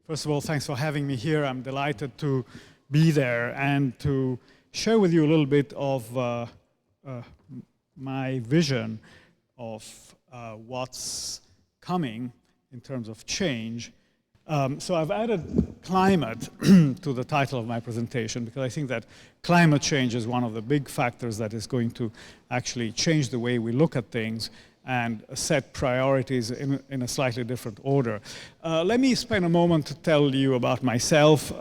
First of all, thanks for having me here. I'm delighted to be there and to share with you a little bit of my vision of what's coming in terms of change. So I've added climate to the title of my presentation because I think that climate change is one of the big factors that is going to actually change the way we look at things and set priorities in a slightly different order. Let me spend a moment to tell you about myself.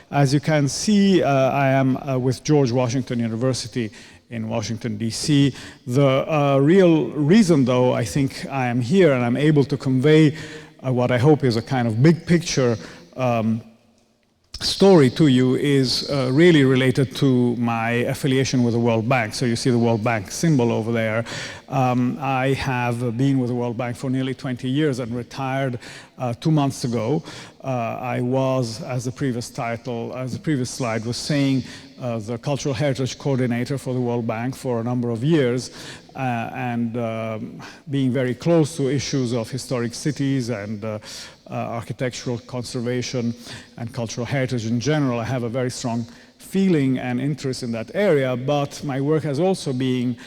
As you can see, I am with George Washington University in Washington, D.C. The real reason, though, I think I am here and I'm able to convey what I hope is a kind of big picture story to you is really related to my affiliation with the World Bank. So you see the World Bank symbol over there. I have been with the World Bank for nearly 20 years and retired 2 months ago. I was, as the previous slide was saying, the Cultural Heritage Coordinator for the World Bank for a number of years, and being very close to issues of historic cities and architectural conservation and cultural heritage in general. I have a very strong feeling and interest in that area, but my work has also been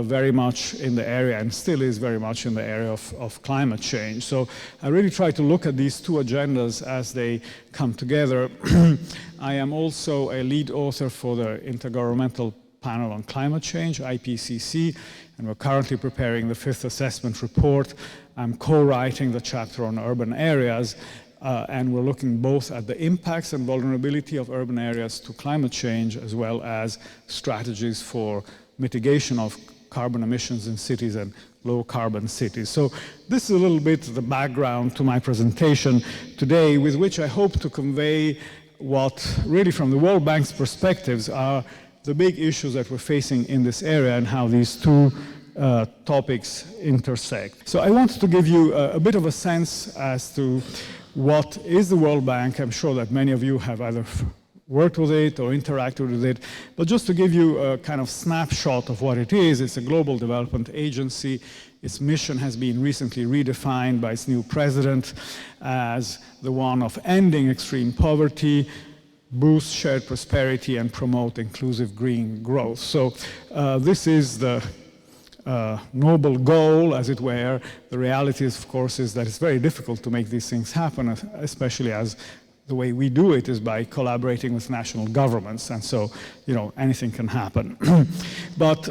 very much in the area and still is very much in the area of climate change. So I really try to look at these two agendas as they come together. I am also a lead author for the Intergovernmental Panel on Climate Change, IPCC, and we're currently preparing the 5th assessment report. I'm co-writing the chapter on urban areas, and we're looking both at the impacts and vulnerability of urban areas to climate change, as well as strategies for mitigation of carbon emissions in cities and low carbon cities. So this is a little bit the background to my presentation today, with which I hope to convey what really from the World Bank's perspectives are the big issues that we're facing in this area and how these two topics intersect. So I wanted to give you a bit of a sense as to what is the World Bank. I'm sure that many of you have either worked with it or interacted with it, but just to give you a kind of snapshot of what it is, it's a global development agency. Its mission has been recently redefined by its new president as the one of ending extreme poverty, boost shared prosperity, and promote inclusive green growth. So this is the noble goal, as it were. The reality, of course, is that it's very difficult to make these things happen, especially as the way we do it is by collaborating with national governments, and so, anything can happen. But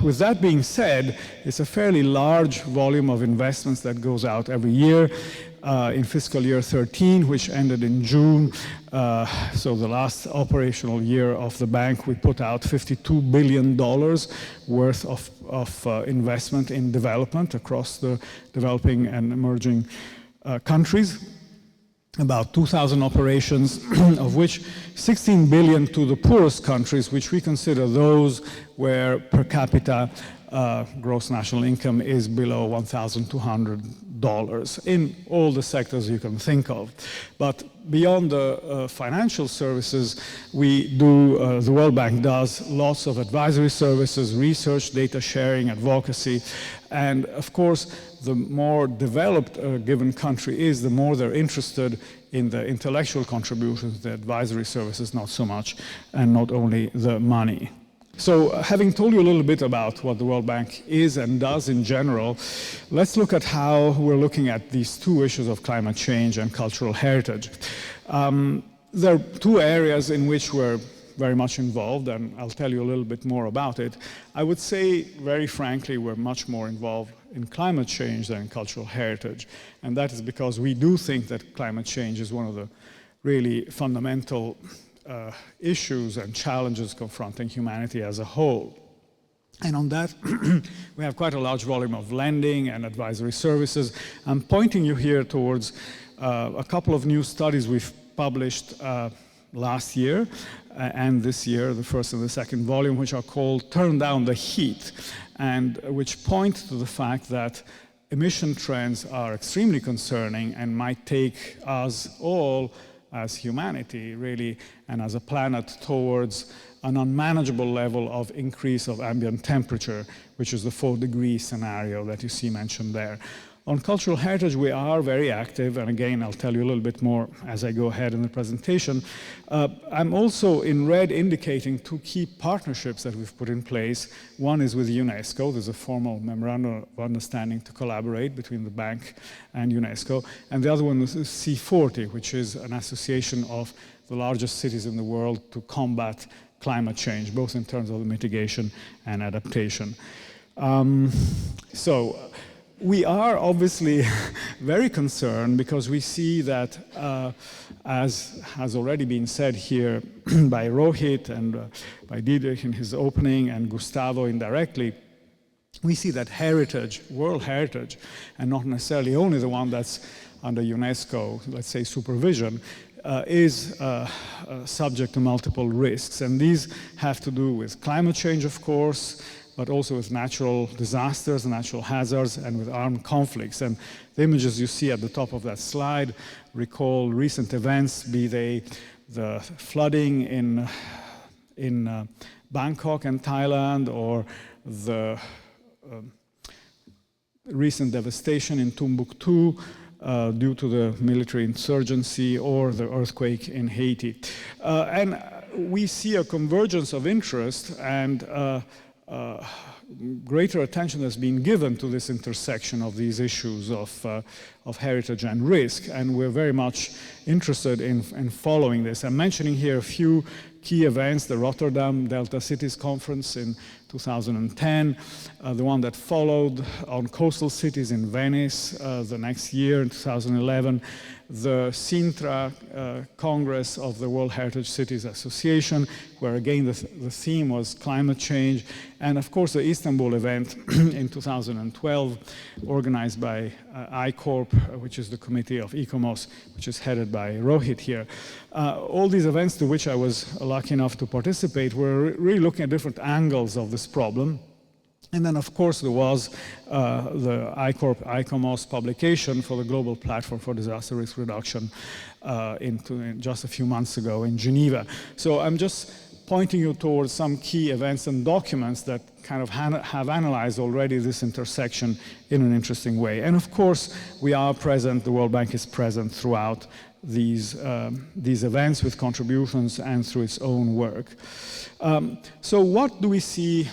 with that being said, it's a fairly large volume of investments that goes out every year. In fiscal year 13, which ended in June, so the last operational year of the bank, we put out $52 billion worth of investment in development across the developing and emerging countries. About 2,000 operations, of which 16 billion to the poorest countries, which we consider those where per capita gross national income is below $1,200 in all the sectors you can think of. But beyond the financial services, the World Bank does lots of advisory services, research, data sharing, advocacy, and of course, the more developed a given country is, the more they're interested in the intellectual contributions, the advisory services, not so much, and not only the money. So having told you a little bit about what the World Bank is and does in general, let's look at how we're looking at these two issues of climate change and cultural heritage. There are two areas in which we're very much involved, and I'll tell you a little bit more about it. I would say, very frankly, we're much more involved in climate change than in cultural heritage. And that is because we do think that climate change is one of the really fundamental issues and challenges confronting humanity as a whole. And on that, we have quite a large volume of lending and advisory services. I'm pointing you here towards a couple of new studies we've published last year and this year, the first and the second volume, which are called Turn Down the Heat, and which point to the fact that emission trends are extremely concerning and might take us all as humanity, really, and as a planet towards an unmanageable level of increase of ambient temperature, which is the 4-degree scenario that you see mentioned there. On cultural heritage, we are very active, and again, I'll tell you a little bit more as I go ahead in the presentation. I'm also in red indicating two key partnerships that we've put in place. One is with UNESCO. There's a formal memorandum of understanding to collaborate between the bank and UNESCO. And the other one is C40, which is an association of the largest cities in the world to combat climate change, both in terms of the mitigation and adaptation. We are obviously very concerned because we see that, as has already been said here by Rohit and by Diederik in his opening and Gustavo indirectly, we see that heritage, world heritage, and not necessarily only the one that's under UNESCO, let's say, supervision, is subject to multiple risks. And these have to do with climate change, of course, but also with natural disasters, natural hazards, and with armed conflicts. And the images you see at the top of that slide recall recent events, be they the flooding in Bangkok and Thailand, or the recent devastation in Timbuktu due to the military insurgency, or the earthquake in Haiti. And we see a convergence of interest and greater attention has been given to this intersection of these issues of heritage and risk, and we're very much interested in following this. I'm mentioning here a few key events: the Rotterdam Delta Cities Conference in 2010, the one that followed on coastal cities in Venice the next year in 2011, the Sintra Congress of the World Heritage Cities Association, where again the theme was climate change, and of course the Istanbul event in 2012, organized by ICORP, which is the committee of ICOMOS, which is headed by Rohit here. All these events to which I was lucky enough to participate were really looking at different angles of this problem. And then, of course, there was the ICOMOS publication for the Global Platform for Disaster Risk Reduction just a few months ago in Geneva. So I'm just pointing you towards some key events and documents that kind of have analyzed already this intersection in an interesting way. And of course, we are present, the World Bank is present throughout these events with contributions and through its own work. So what do we see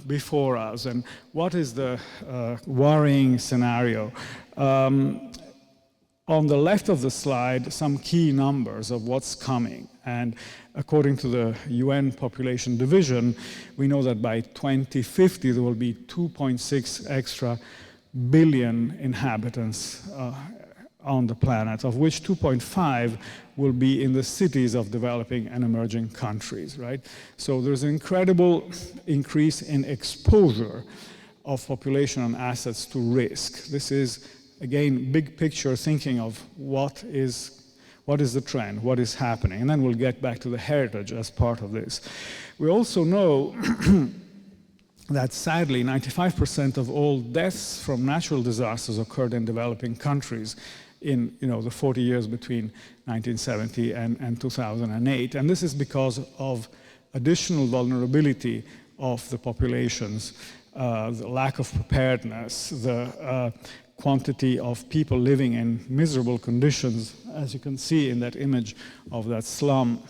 before us, and what is the worrying scenario? On the left of the slide, some key numbers of what's coming. And according to the UN Population Division, we know that by 2050 there will be 2.6 extra billion inhabitants on the planet, of which 2.5 will be in the cities of developing and emerging countries, right? So there's an incredible increase in exposure of population and assets to risk. This is, again, big picture thinking of what is the trend, what is happening, and then we'll get back to the heritage as part of this. We also know that sadly 95% of all deaths from natural disasters occurred in developing countries in the 40 years between 1970 and 2008. And this is because of additional vulnerability of the populations, the lack of preparedness, the quantity of people living in miserable conditions, as you can see in that image of that slum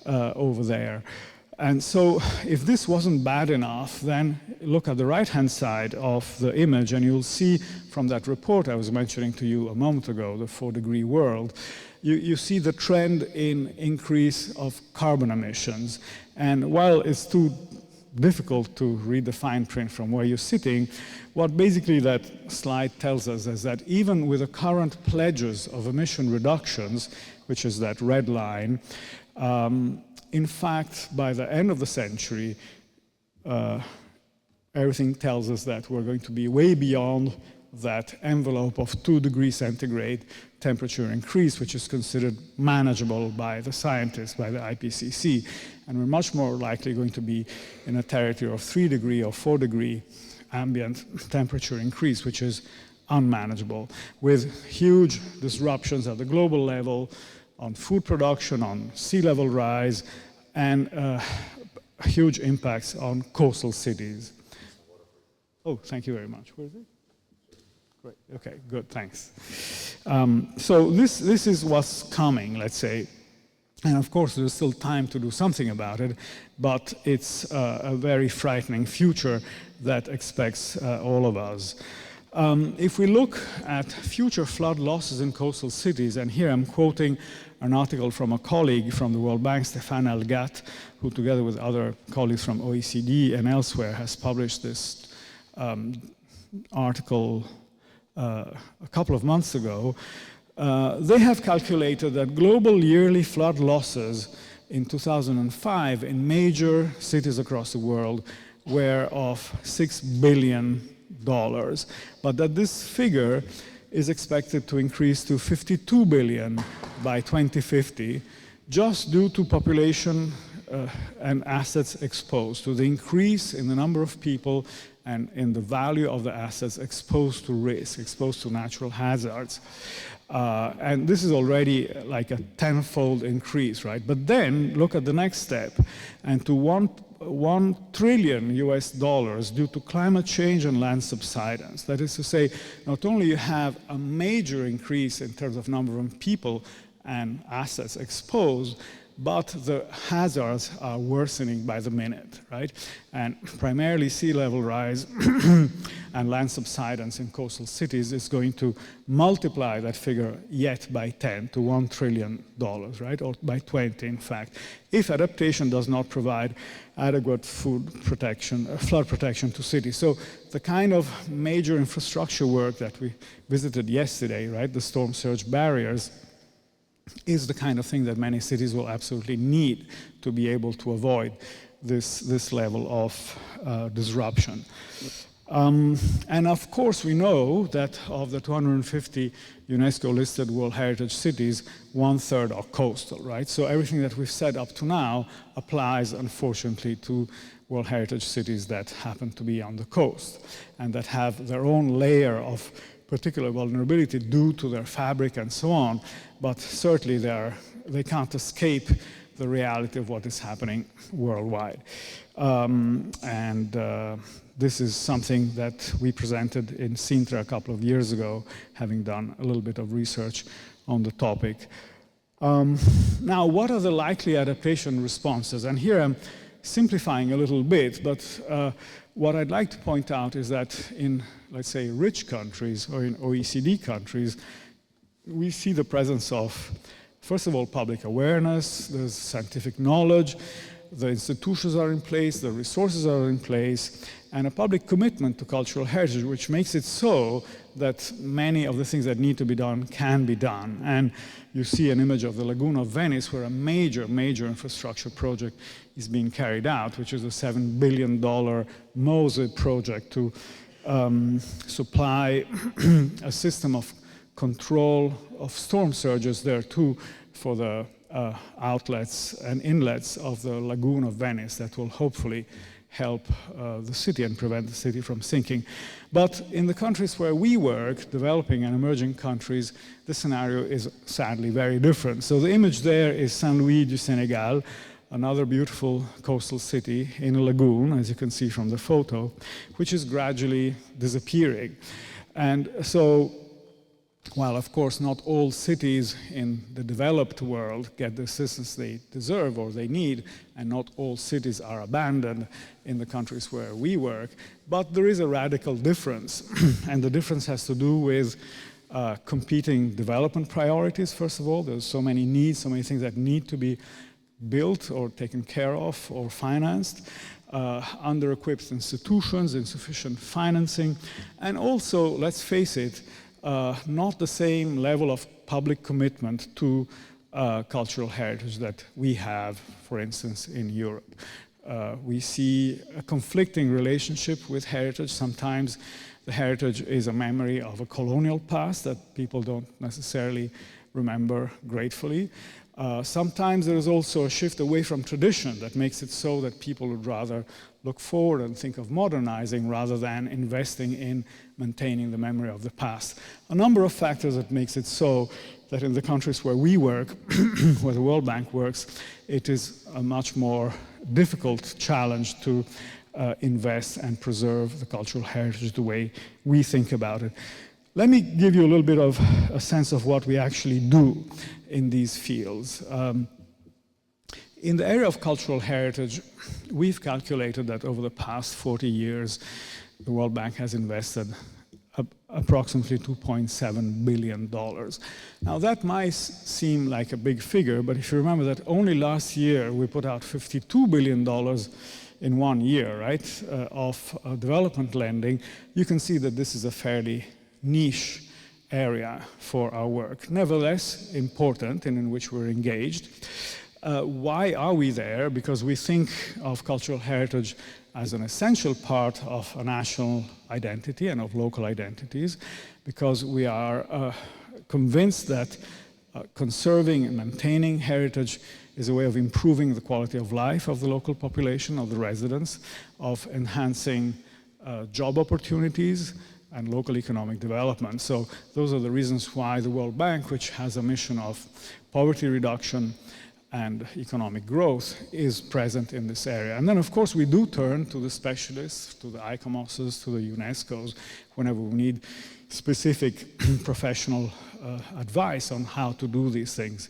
over there. And so if this wasn't bad enough, then look at the right-hand side of the image, and you'll see from that report I was mentioning to you a moment ago, the 4-degree world, you see the trend in increase of carbon emissions. And while it's too difficult to read the fine print from where you're sitting, what basically that slide tells us is that even with the current pledges of emission reductions, which is that red line, in fact, by the end of the century, everything tells us that we're going to be way beyond that envelope of 2 degrees centigrade temperature increase, which is considered manageable by the scientists, by the IPCC. And we're much more likely going to be in a territory of 3-degree or 4-degree ambient temperature increase, which is unmanageable, with huge disruptions at the global level, on food production, on sea level rise, and huge impacts on coastal cities. Oh, thank you very much. Where is it? Great. Okay, good, thanks. So this is what's coming, let's say. And of course, there's still time to do something about it, but it's a very frightening future that expects all of us. If we look at future flood losses in coastal cities, and here I'm quoting an article from a colleague from the World Bank, Stéphane Elgat, who together with other colleagues from OECD and elsewhere has published this article a couple of months ago. They have calculated that global yearly flood losses in 2005 in major cities across the world were of $6 billion, but that this figure is expected to increase to 52 billion by 2050, just due to population and assets exposed, to the increase in the number of people and in the value of the assets exposed to risk, exposed to natural hazards. And this is already like a tenfold increase, right? But then look at the next step, and to $1 trillion due to climate change and land subsidence. That is to say, not only you have a major increase in terms of number of people and assets exposed, but the hazards are worsening by the minute, right? And primarily sea level rise and land subsidence in coastal cities is going to multiply that figure yet by 10 to $1 trillion, right? Or by 20, in fact, if adaptation does not provide adequate flood protection to cities. So the kind of major infrastructure work that we visited yesterday, right? The storm surge barriers, is the kind of thing that many cities will absolutely need to be able to avoid this level of disruption. And of course, we know that of the 250 UNESCO-listed World Heritage cities, 1/3 are coastal, right? So everything that we've said up to now applies, unfortunately, to World Heritage cities that happen to be on the coast and that have their own layer of particular vulnerability due to their fabric and so on, but certainly they can't escape the reality of what is happening worldwide. This is something that we presented in Sintra a couple of years ago, having done a little bit of research on the topic. Now, what are the likely adaptation responses? And here I'm simplifying a little bit, but what I'd like to point out is that in, let's say, rich countries or in OECD countries, we see the presence of, first of all, public awareness, there's scientific knowledge, the institutions are in place, the resources are in place, and a public commitment to cultural heritage, which makes it so that many of the things that need to be done can be done. And you see an image of the Lagoon of Venice, where a major, major infrastructure project is being carried out, which is a $7 billion MOSE project to supply a system of control of storm surges there too for the outlets and inlets of the Lagoon of Venice that will hopefully help the city and prevent the city from sinking. But in the countries where we work, developing and emerging countries, the scenario is sadly very different. So the image there is Saint-Louis du Sénégal, another beautiful coastal city in a lagoon, as you can see from the photo, which is gradually disappearing. And so, while of course not all cities in the developed world get the assistance they deserve or they need, and not all cities are abandoned in the countries where we work, but there is a radical difference. And the difference has to do with competing development priorities, first of all. There's so many needs, so many things that need to be built or taken care of or financed, under-equipped institutions, insufficient financing, and also, let's face it, not the same level of public commitment to cultural heritage that we have, for instance, in Europe. We see a conflicting relationship with heritage. Sometimes the heritage is a memory of a colonial past that people don't necessarily remember gratefully. Sometimes there is also a shift away from tradition that makes it so that people would rather look forward and think of modernizing rather than investing in maintaining the memory of the past. A number of factors that makes it so that in the countries where we work, where the World Bank works, it is a much more difficult challenge to invest and preserve the cultural heritage the way we think about it. Let me give you a little bit of a sense of what we actually do in these fields. In the area of cultural heritage, we've calculated that over the past 40 years, the World Bank has invested approximately $2.7 billion. Now that might seem like a big figure, but if you remember that only last year we put out $52 billion in 1 year, right, of development lending, you can see that this is a fairly niche area for our work. Nevertheless, important and in which we're engaged. Why are we there? Because we think of cultural heritage as an essential part of a national identity and of local identities, because we are convinced that conserving and maintaining heritage is a way of improving the quality of life of the local population, of the residents, of enhancing job opportunities and local economic development. So those are the reasons why the World Bank, which has a mission of poverty reduction and economic growth, is present in this area. And then, of course, we do turn to the specialists, to the ICOMOSs, to the UNESCOs, whenever we need specific professional advice on how to do these things.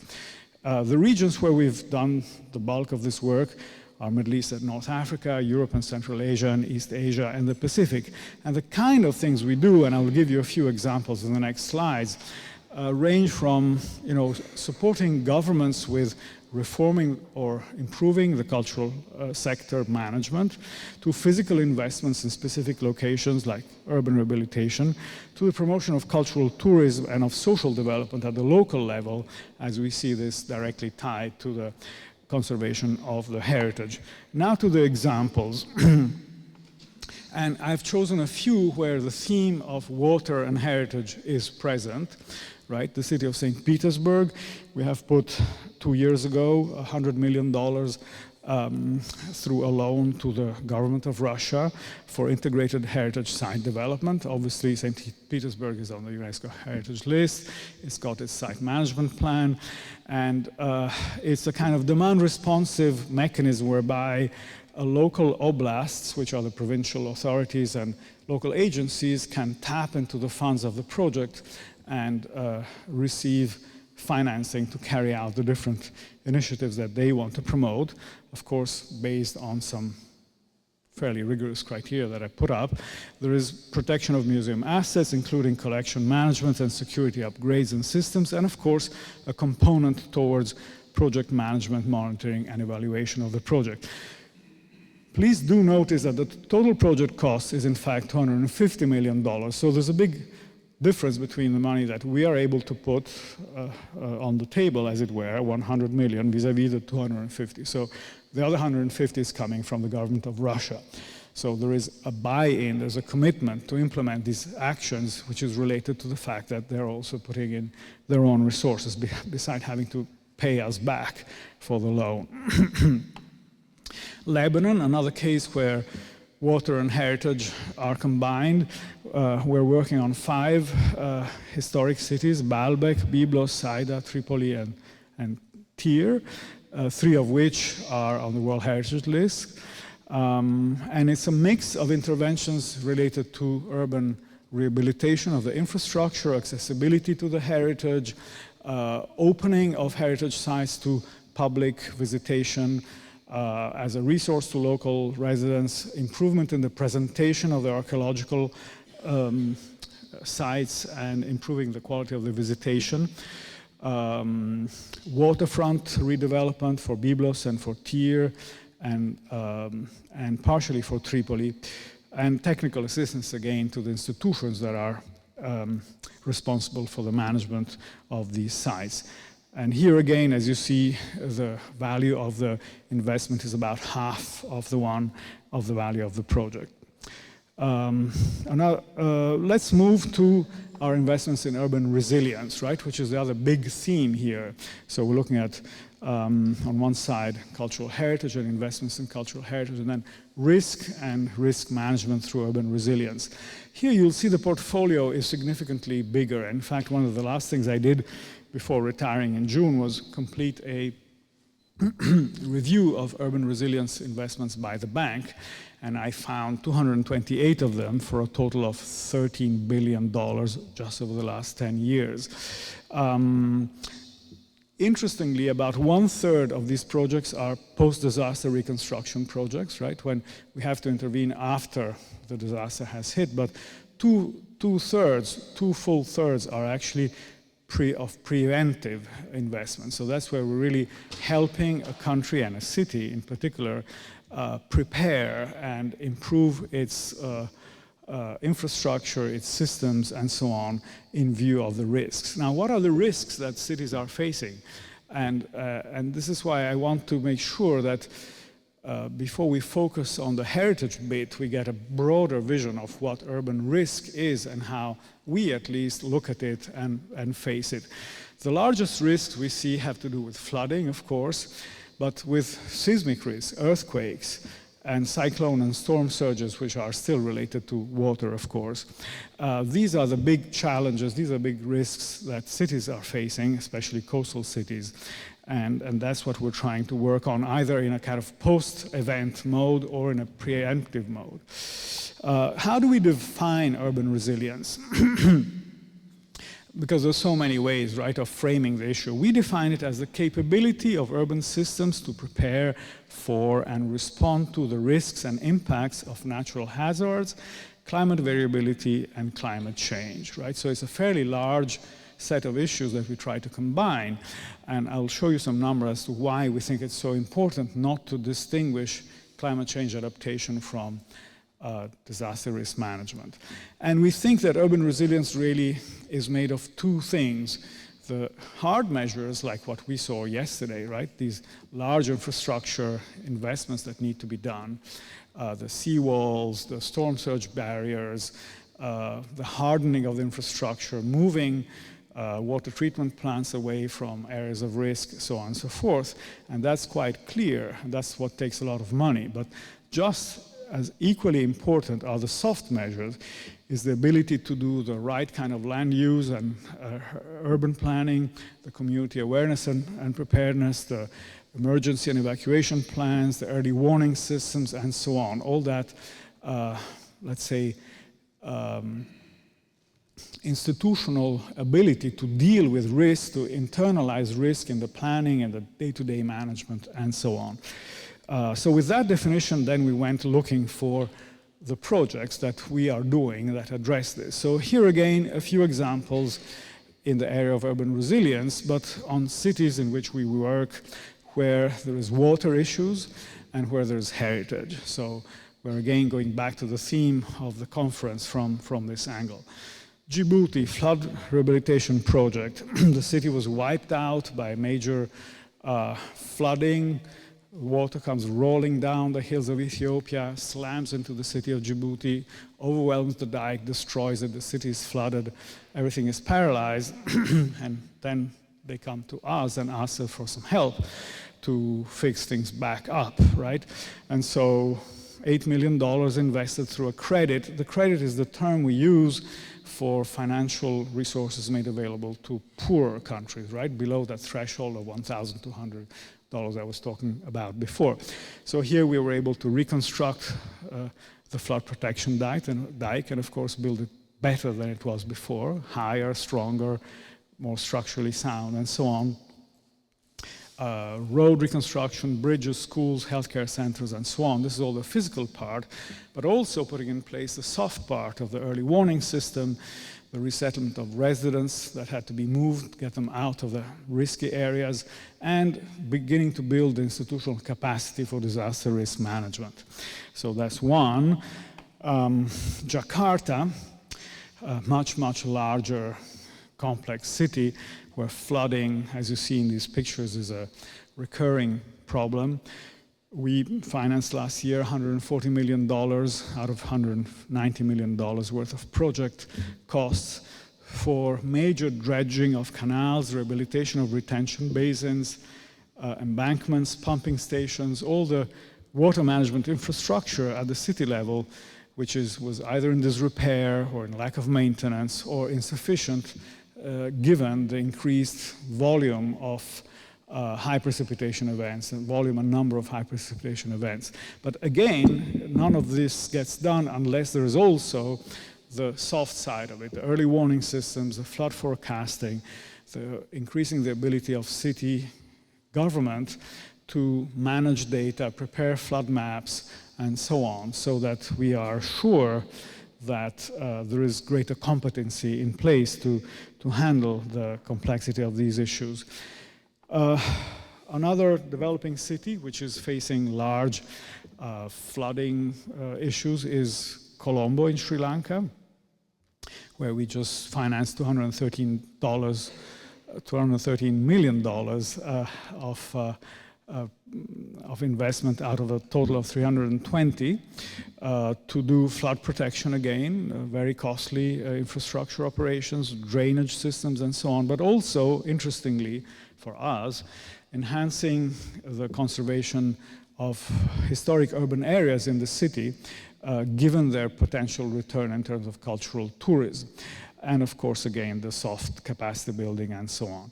The regions where we've done the bulk of this work are Middle East and North Africa, Europe and Central Asia, and East Asia, and the Pacific. And the kind of things we do, and I'll give you a few examples in the next slides, range from, supporting governments with reforming or improving the cultural sector management, to physical investments in specific locations like urban rehabilitation, to the promotion of cultural tourism and of social development at the local level, as we see this directly tied to the conservation of the heritage. Now to the examples. And I've chosen a few where the theme of water and heritage is present. Right, the city of St. Petersburg, we have put 2 years ago $100 million through a loan to the government of Russia for integrated heritage site development. Obviously, St. Petersburg is on the UNESCO heritage list. It's got its site management plan, and it's a kind of demand-responsive mechanism whereby local oblasts, which are the provincial authorities and local agencies, can tap into the funds of the project and receive financing to carry out the different initiatives that they want to promote, of course, based on some fairly rigorous criteria that I put up. There is protection of museum assets, including collection management and security upgrades and systems, and of course, a component towards project management, monitoring, and evaluation of the project. Please do notice that the total project cost is in fact $250 million, so there's a big difference between the money that we are able to put on the table, as it were, 100 million vis-a-vis the 250. So the other 150 is coming from the government of Russia. So there is a buy-in, there's a commitment to implement these actions, which is related to the fact that they're also putting in their own resources, beside having to pay us back for the loan. Lebanon, another case where water and heritage are combined. We're working on 5 historic cities: Baalbek, Byblos, Saida, Tripoli, and Tyre, 3 of which are on the World Heritage List. And it's a mix of interventions related to urban rehabilitation of the infrastructure, accessibility to the heritage, opening of heritage sites to public visitation, as a resource to local residents, improvement in the presentation of the archaeological sites and improving the quality of the visitation, waterfront redevelopment for Byblos and for Tyre, and partially for Tripoli, and technical assistance again to the institutions that are responsible for the management of these sites. And here again, as you see, the value of the investment is about half of the value of the project. Let's move to our investments in urban resilience, right, which is the other big theme here. So we're looking at, on one side, cultural heritage and investments in cultural heritage, and then risk and risk management through urban resilience. Here you'll see the portfolio is significantly bigger. In fact, one of the last things I did before retiring in June was complete a review of urban resilience investments by the bank. And I found 228 of them for a total of $13 billion just over the last 10 years. Interestingly, about 1/3 of these projects are post-disaster reconstruction projects, right? When we have to intervene after the disaster has hit, but two full thirds are actually preventive investment. So that's where we're really helping a country and a city in particular prepare and improve its infrastructure, its systems, and so on, in view of the risks. Now, what are the risks that cities are facing? And this is why I want to make sure that before we focus on the heritage bit, we get a broader vision of what urban risk is and how we at least look at it and face it. The largest risks we see have to do with flooding, of course, but with seismic risks, earthquakes, and cyclone and storm surges, which are still related to water, of course. These are the big challenges, these are big risks that cities are facing, especially coastal cities. And that's what we're trying to work on, either in a kind of post-event mode or in a preemptive mode. How do we define urban resilience? Because there's so many ways, right, of framing the issue. We define it as the capability of urban systems to prepare for and respond to the risks and impacts of natural hazards, climate variability, and climate change, right? So it's a fairly large set of issues that we try to combine. And I'll show you some numbers as to why we think it's so important not to distinguish climate change adaptation from disaster risk management. And we think that urban resilience really is made of two things. The hard measures, like what we saw yesterday, right? These large infrastructure investments that need to be done, the seawalls, the storm surge barriers, the hardening of the infrastructure, moving water treatment plants away from areas of risk, so on and so forth. And that's quite clear. That's what takes a lot of money. But just as equally important are the soft measures, is the ability to do the right kind of land use and urban planning, the community awareness and preparedness, the emergency and evacuation plans, the early warning systems, and so on. All that, let's say, institutional ability to deal with risk, to internalize risk in the planning and the day-to-day management, and so on. So with that definition, then we went looking for the projects that we are doing that address this. So here again, a few examples in the area of urban resilience, but on cities in which we work where there is water issues and where there's heritage. So we're again going back to the theme of the conference from this angle. Djibouti flood rehabilitation project. The city was wiped out by major flooding. Water comes rolling down the hills of Ethiopia, slams into the city of Djibouti, overwhelms the dike, destroys it, the city is flooded, everything is paralyzed, and then they come to us and ask us for some help to fix things back up, right? And so $8 million invested through a credit. The credit is the term we use for financial resources made available to poorer countries, right? Below that threshold of $1,200 I was talking about before. So here we were able to reconstruct the flood protection dike and of course build it better than it was before, higher, stronger, more structurally sound, and so on. Road reconstruction, bridges, schools, healthcare centers, and so on. This is all the physical part, but also putting in place the soft part of the early warning system, the resettlement of residents that had to be moved, get them out of the risky areas, and beginning to build institutional capacity for disaster risk management. So that's one. Jakarta, a much, much larger, complex city where flooding, as you see in these pictures, is a recurring problem. We financed last year $140 million out of $190 million worth of project costs for major dredging of canals, rehabilitation of retention basins, embankments, pumping stations, all the water management infrastructure at the city level, which was either in disrepair or in lack of maintenance or insufficient given the increased volume of high precipitation events and volume and number of high precipitation events. But again, none of this gets done unless there is also the soft side of it, the early warning systems, the flood forecasting, increasing the ability of city government to manage data, prepare flood maps, and so on, so that we are sure that there is greater competency in place to handle the complexity of these issues. Another developing city which is facing large flooding issues is Colombo in Sri Lanka, where we just financed $213 million of investment out of a total of 320 to do flood protection again, very costly infrastructure operations, drainage systems and so on, but also, interestingly for us, enhancing the conservation of historic urban areas in the city, given their potential return in terms of cultural tourism. And of course, again, the soft capacity building and so on.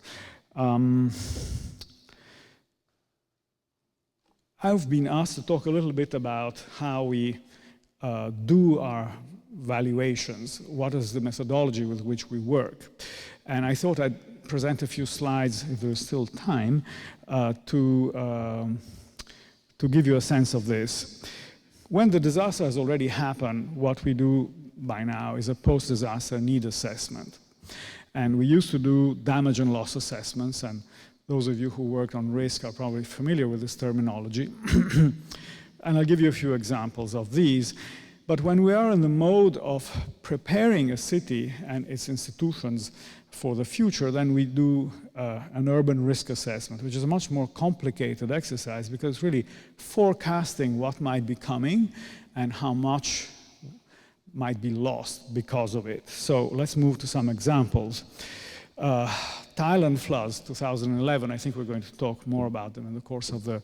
I've been asked to talk a little bit about how we do our valuations, what is the methodology with which we work. And I thought I'd present a few slides, if there's still time, to give you a sense of this. When the disaster has already happened, what we do by now is a post-disaster need assessment. And we used to do damage and loss assessments, and those of you who worked on risk are probably familiar with this terminology. And I'll give you a few examples of these. But when we are in the mode of preparing a city and its institutions for the future, then we do an urban risk assessment, which is a much more complicated exercise because it's really forecasting what might be coming and how much might be lost because of it. So let's move to some examples. Thailand floods, 2011, I think we're going to talk more about them in the course of the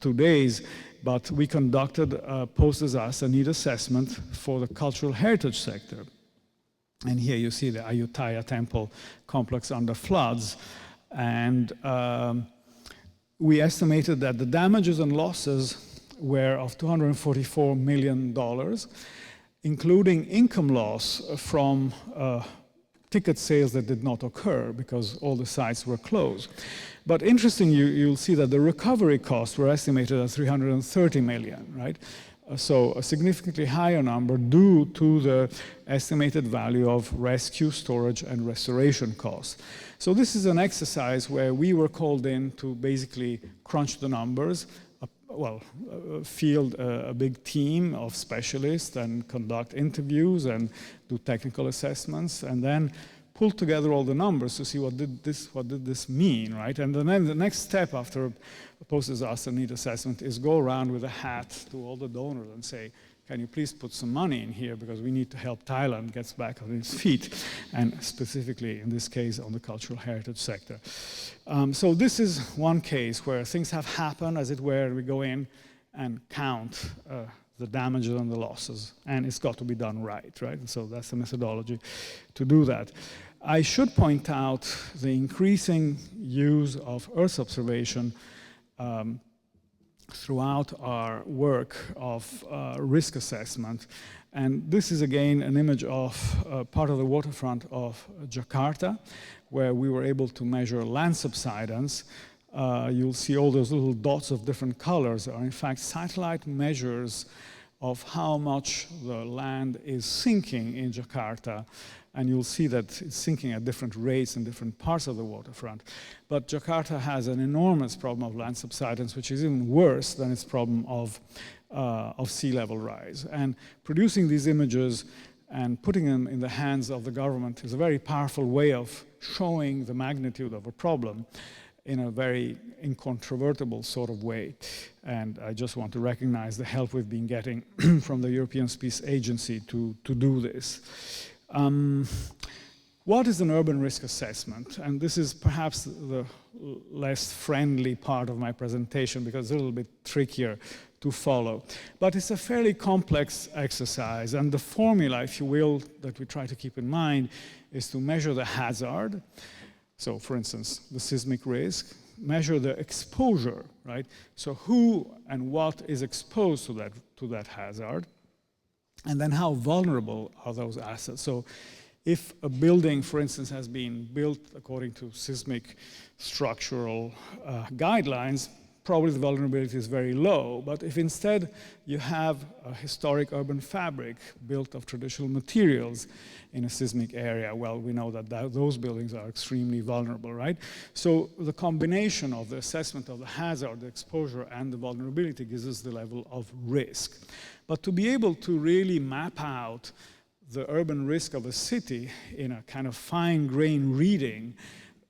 2 days, but we conducted a post-disaster need assessment for the cultural heritage sector. And here you see the Ayutthaya temple complex under floods. And we estimated that the damages and losses were of $244 million, including income loss from ticket sales that did not occur because all the sites were closed. But interesting, you'll see that the recovery costs were estimated at $330 million, right? So a significantly higher number due to the estimated value of rescue, storage, and restoration costs. So this is an exercise where we were called in to basically crunch the numbers, field a big team of specialists and conduct interviews and do technical assessments, and then pull together all the numbers to see what did this mean, right? And then the next step after a post-disaster need assessment is go around with a hat to all the donors and say, can you please put some money in here because we need to help Thailand get back on its feet, and specifically in this case on the cultural heritage sector. So this is one case where things have happened, as it were, we go in and count the damages and the losses, and it's got to be done right? And so that's the methodology to do that. I should point out the increasing use of Earth observation throughout our work of risk assessment. And this is again an image of part of the waterfront of Jakarta, where we were able to measure land subsidence. You'll see all those little dots of different colors are in fact satellite measures of how much the land is sinking in Jakarta. And you'll see that it's sinking at different rates in different parts of the waterfront. But Jakarta has an enormous problem of land subsidence, which is even worse than its problem of sea level rise. And producing these images and putting them in the hands of the government is a very powerful way of showing the magnitude of a problem in a very incontrovertible sort of way. And I just want to recognize the help we've been getting from the European Space Agency to do this. What is an urban risk assessment? And this is perhaps the less friendly part of my presentation because it's a little bit trickier to follow. But it's a fairly complex exercise, and the formula, if you will, that we try to keep in mind is to measure the hazard. So, for instance, the seismic risk, measure the exposure, right? So who and what is exposed to that hazard, and then how vulnerable are those assets. So if a building, for instance, has been built according to seismic structural guidelines, probably the vulnerability is very low. But if instead you have a historic urban fabric built of traditional materials in a seismic area, well, we know that those buildings are extremely vulnerable, right? So the combination of the assessment of the hazard, the exposure, and the vulnerability gives us the level of risk. But to be able to really map out the urban risk of a city in a kind of fine-grained reading,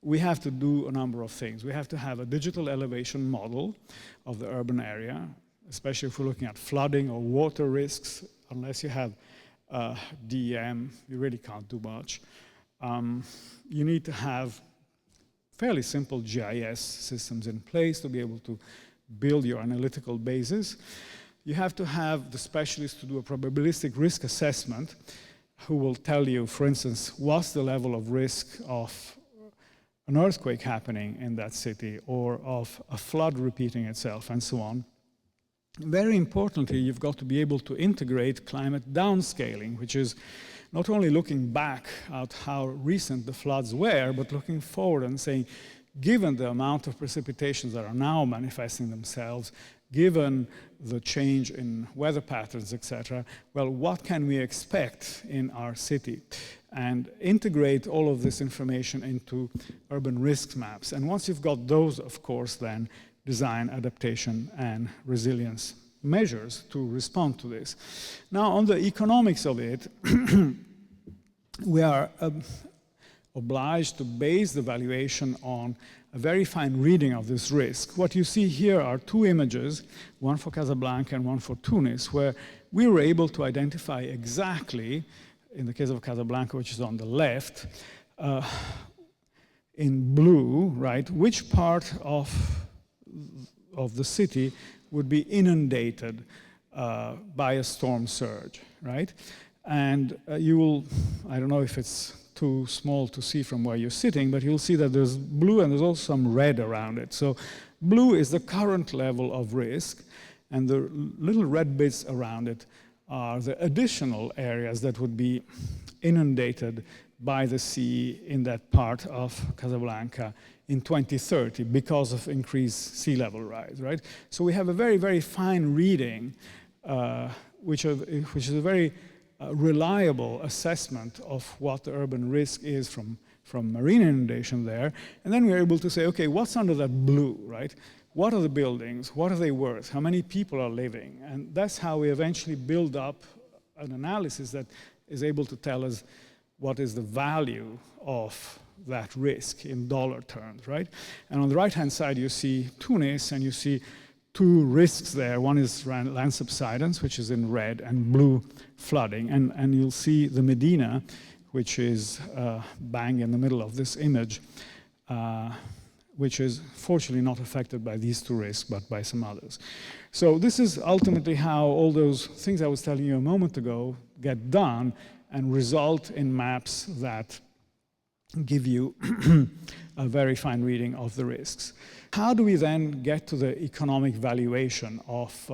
we have to do a number of things. We have to have a digital elevation model of the urban area, especially if we're looking at flooding or water risks. Unless you have DEM, you really can't do much. You need to have fairly simple GIS systems in place to be able to build your analytical basis. You have to have the specialists to do a probabilistic risk assessment who will tell you, for instance, what's the level of risk of an earthquake happening in that city or of a flood repeating itself and so on. Very importantly, you've got to be able to integrate climate downscaling, which is not only looking back at how recent the floods were, but looking forward and saying, given the amount of precipitations that are now manifesting themselves, given the change in weather patterns, etc., well, what can we expect in our city? And integrate all of this information into urban risk maps. And once you've got those, of course, then design adaptation and resilience measures to respond to this. Now, on the economics of it, we are obliged to base the valuation on a very fine reading of this risk. What you see here are two images, one for Casablanca and one for Tunis, where we were able to identify exactly, in the case of Casablanca, which is on the left, in blue, right, which part of the city would be inundated by a storm surge, right? And you will, I don't know if it's too small to see from where you're sitting, but you'll see that there's blue and there's also some red around it. So blue is the current level of risk, and the little red bits around it are the additional areas that would be inundated by the sea in that part of Casablanca in 2030 because of increased sea level rise, right? So we have a very, very fine reading, which is a very reliable assessment of what the urban risk is from marine inundation there. And then we're able to say, okay, what's under that blue, right? What are the buildings? What are they worth? How many people are living? And that's how we eventually build up an analysis that is able to tell us what is the value of that risk in dollar terms, right? And on the right-hand side, you see Tunis, and you see two risks there. One is land subsidence, which is in red, and blue flooding. And you'll see the Medina, which is bang in the middle of this image, which is fortunately not affected by these two risks, but by some others. So this is ultimately how all those things I was telling you a moment ago get done and result in maps that give you a very fine reading of the risks. How do we then get to the economic valuation of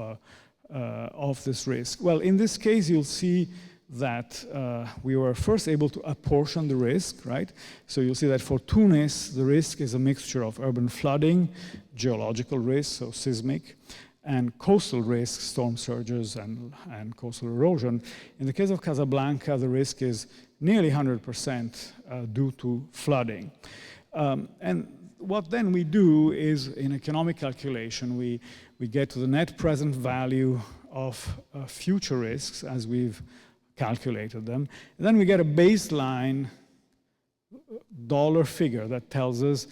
this risk? Well, in this case, you'll see that we were first able to apportion the risk, right? So you'll see that for Tunis, the risk is a mixture of urban flooding, geological risk, so seismic, and coastal risk, storm surges and coastal erosion. In the case of Casablanca, the risk is nearly 100% due to flooding. And what then we do is, in economic calculation, we get to the net present value of future risks as we've calculated them. And then we get a baseline dollar figure that tells us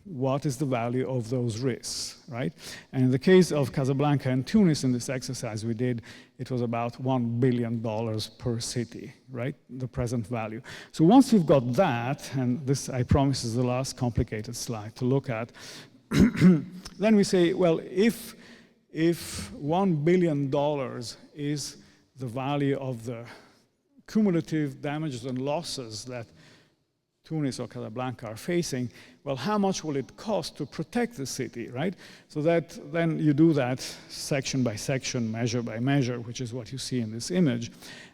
what is the value of those risks, right? And in the case of Casablanca and Tunis, in this exercise we did, it was about $1 billion per city, right? The present value. So once you've got that, and this, I promise, is the last complicated slide to look at, then we say, well, if $1 billion is the value of the cumulative damages and losses that Tunis or Casablanca are facing, well, how much will it cost to protect the city, right? So that then you do that section by section, measure by measure, which is what you see in this image.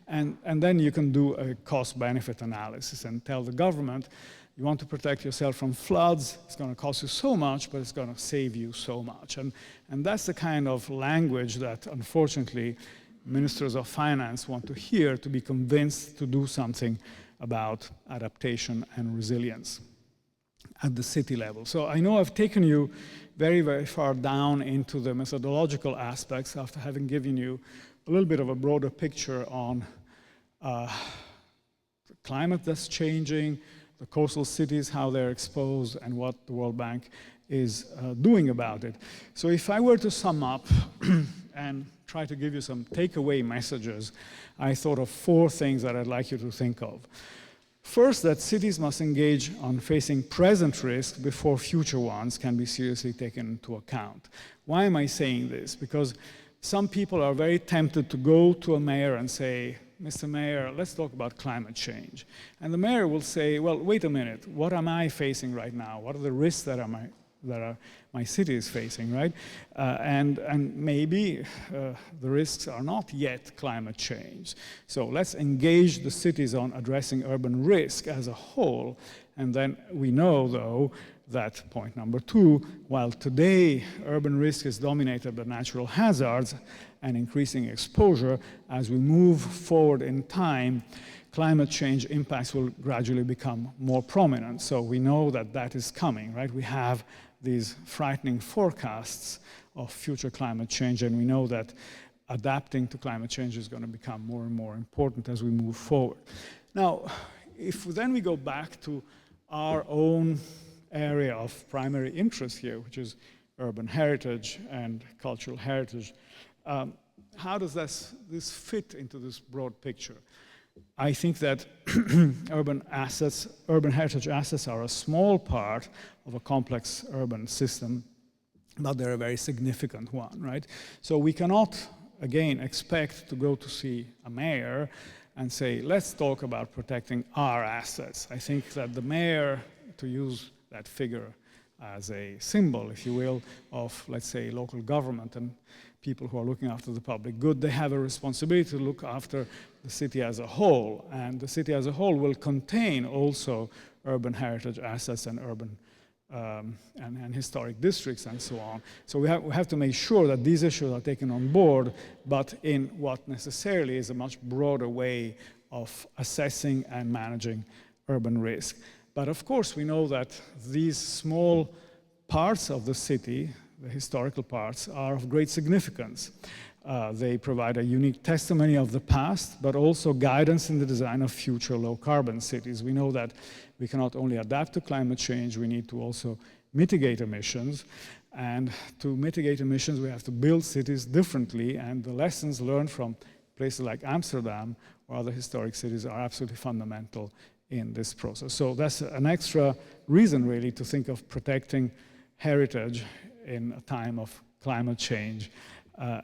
And then you can do a cost-benefit analysis and tell the government, you want to protect yourself from floods, it's going to cost you so much, but it's going to save you so much. And that's the kind of language that, unfortunately, ministers of finance want to hear to be convinced to do something about adaptation and resilience at the city level. So I know I've taken you very, very far down into the methodological aspects after having given you a little bit of a broader picture on the climate that's changing, the coastal cities, how they're exposed, and what the World Bank is doing about it. So if I were to sum up and try to give you some takeaway messages, I thought of 4 things that I'd like you to think of. First, that cities must engage on facing present risks before future ones can be seriously taken into account. Why am I saying this? Because some people are very tempted to go to a mayor and say, Mr. Mayor, let's talk about climate change. And the mayor will say, well, wait a minute, what am I facing right now? What are the risks that my city is facing, right? And maybe the risks are not yet climate change. So let's engage the cities on addressing urban risk as a whole. And then we know, though, that point number 2, while today urban risk is dominated by natural hazards and increasing exposure, as we move forward in time, climate change impacts will gradually become more prominent. So we know that that is coming, right? We have these frightening forecasts of future climate change, and we know that adapting to climate change is going to become more and more important as we move forward. Now, if then we go back to our own area of primary interest here, which is urban heritage and cultural heritage, how does this fit into this broad picture? I think that urban heritage assets are a small part of a complex urban system, but they're a very significant one, right? So we cannot, again, expect to go to see a mayor and say, let's talk about protecting our assets. I think that the mayor, to use that figure as a symbol, if you will, of, let's say, local government and people who are looking after the public good, they have a responsibility to look after the city as a whole. And the city as a whole will contain also urban heritage assets and urban and historic districts and so on. So we have to make sure that these issues are taken on board, but in what necessarily is a much broader way of assessing and managing urban risk. But of course, we know that these small parts of the city, the historical parts, are of great significance. They provide a unique testimony of the past, but also guidance in the design of future low-carbon cities. We know that we cannot only adapt to climate change, we need to also mitigate emissions. And to mitigate emissions, we have to build cities differently, and the lessons learned from places like Amsterdam or other historic cities are absolutely fundamental in this process. So that's an extra reason, really, to think of protecting heritage in a time of climate change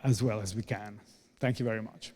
as well as we can. Thank you very much.